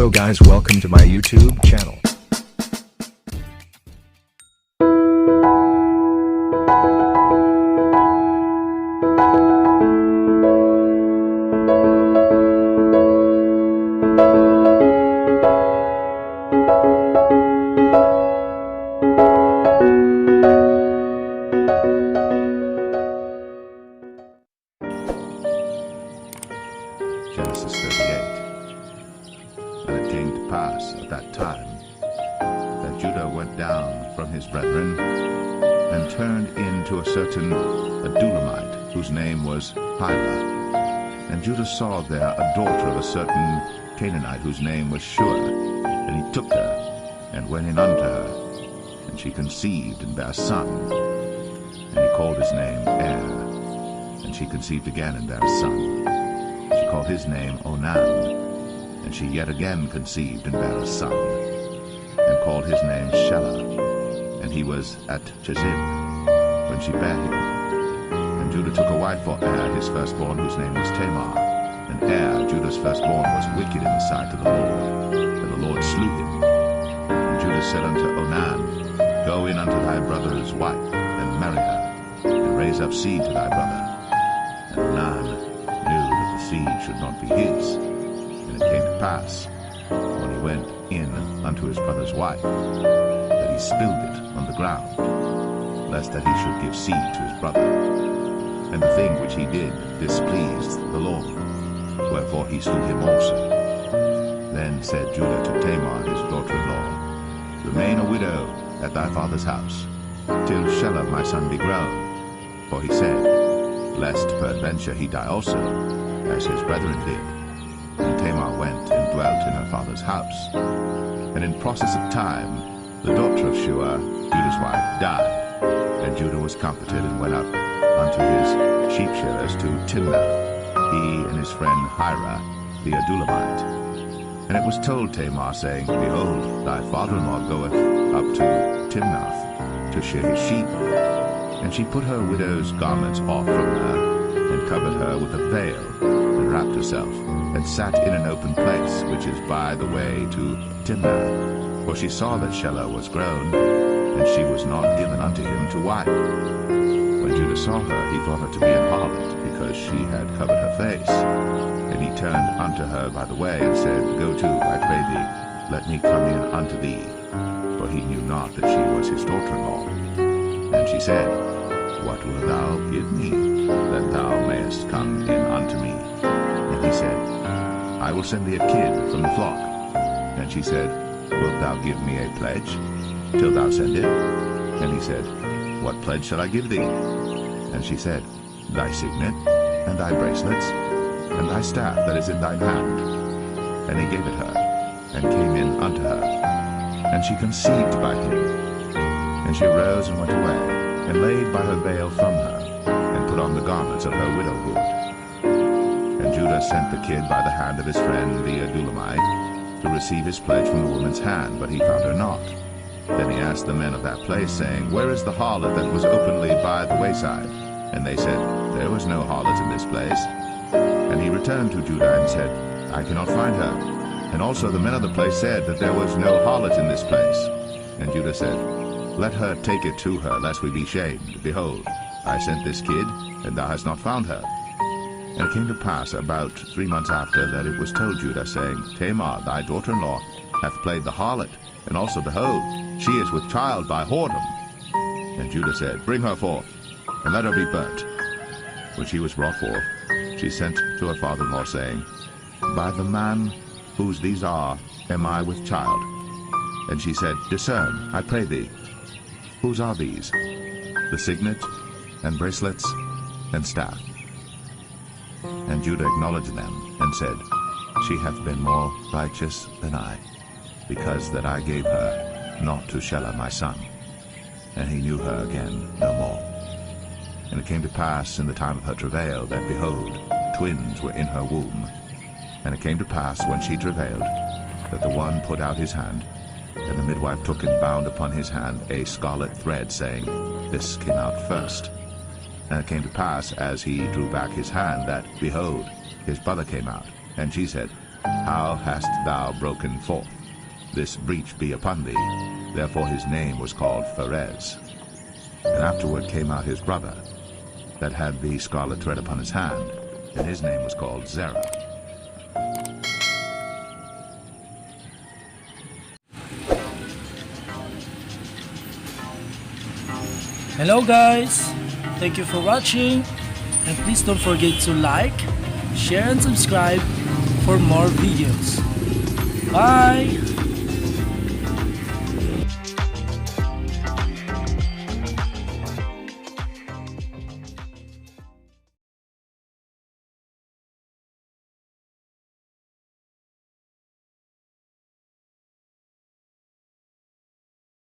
Hello guys, welcome to my YouTube channel. Genesis 38. And it came to pass at that time that Judah went down from his brethren and turned into a certain Adulamite, whose name was Hira. And Judah saw there a daughter of a certain Canaanite, whose name was Shua. And he took her and went in unto her, and she conceived and bare a son. And he called his name Er. And she conceived again and bare a son. She called his name Onan. And she yet again conceived and bare a son, and called his name Shelah. And he was at Chezib when she bare him. And Judah took a wife for his firstborn, whose name was Tamar. And Judah's firstborn, was wicked in the sight of the Lord, and the Lord slew him. And Judah said unto Onan, Go in unto thy brother's wife, and marry her, and raise up seed to thy brother. And Onan knew that the seed should not be his. And it came to pass, when he went in unto his brother's wife, that he spilled it on the ground, lest that he should give seed to his brother. And the thing which he did displeased the Lord, wherefore he slew him also. Then said Judah to Tamar his daughter-in-law, Remain a widow at thy father's house, till Shelah my son be grown. For he said, Lest peradventure he die also, as his brethren did. And Tamar went and dwelt in her father's house. And in process of time, the daughter of Shua, Judah's wife, died. And Judah was comforted, and went up unto his sheep shearers to Timnath, he and his friend Hira, the Adulamite. And it was told Tamar, saying, Behold, thy father-in-law goeth up to Timnath to shear his sheep. And she put her widow's garments off from her, and covered her with a veil, and wrapped herself, and sat in an open place, which is by the way to Timnath. For she saw that Shelah was grown, and she was not given unto him to wife. When Judah saw her, he thought her to be an harlot, because she had covered her face. And he turned unto her by the way, and said, Go to, I pray thee, let me come in unto thee. For he knew not that she was his daughter-in-law. And she said, What wilt thou give me, that thou mayest come in unto me? And he said, I will send thee a kid from the flock. And she said, Wilt thou give me a pledge, till thou send it? And he said, What pledge shall I give thee? And she said, Thy signet, and thy bracelets, and thy staff that is in thine hand. And he gave it her, and came in unto her. And she conceived by him. And she arose and went away, and laid by her veil from her, and put on the garments of her widowhood. And Judah sent the kid by the hand of his friend the Adulamite, to receive his pledge from the woman's hand, but he found her not. Then he asked the men of that place, saying, Where is the harlot that was openly by the wayside? And they said, There was no harlot in this place. And he returned to Judah and said, I cannot find her. And also the men of the place said that there was no harlot in this place. And Judah said, Let her take it to her, lest we be shamed. Behold, I sent this kid, and thou hast not found her. And it came to pass about 3 months after, that it was told Judah, saying, Tamar, thy daughter-in-law, hath played the harlot, and also, behold, she is with child by whoredom. And Judah said, Bring her forth, and let her be burnt. When she was brought forth, she sent to her father-in-law, saying, By the man whose these are, am I with child? And she said, Discern, I pray thee. Whose are these? The signet, and bracelets, and staff. And Judah acknowledged them, and said, She hath been more righteous than I, because that I gave her not to Shelah my son. And he knew her again no more. And it came to pass in the time of her travail, that, behold, twins were in her womb. And it came to pass, when she travailed, that the one put out his hand, and the midwife took and bound upon his hand a scarlet thread, saying, This came out first. And it came to pass, as he drew back his hand, that, behold, his brother came out. And she said, How hast thou broken forth? This breach be upon thee. Therefore his name was called Pharez. And afterward came out his brother, that had the scarlet thread upon his hand, and his name was called Zerah. Hello guys, thank you for watching, and please don't forget to like, share and subscribe for more videos. Bye!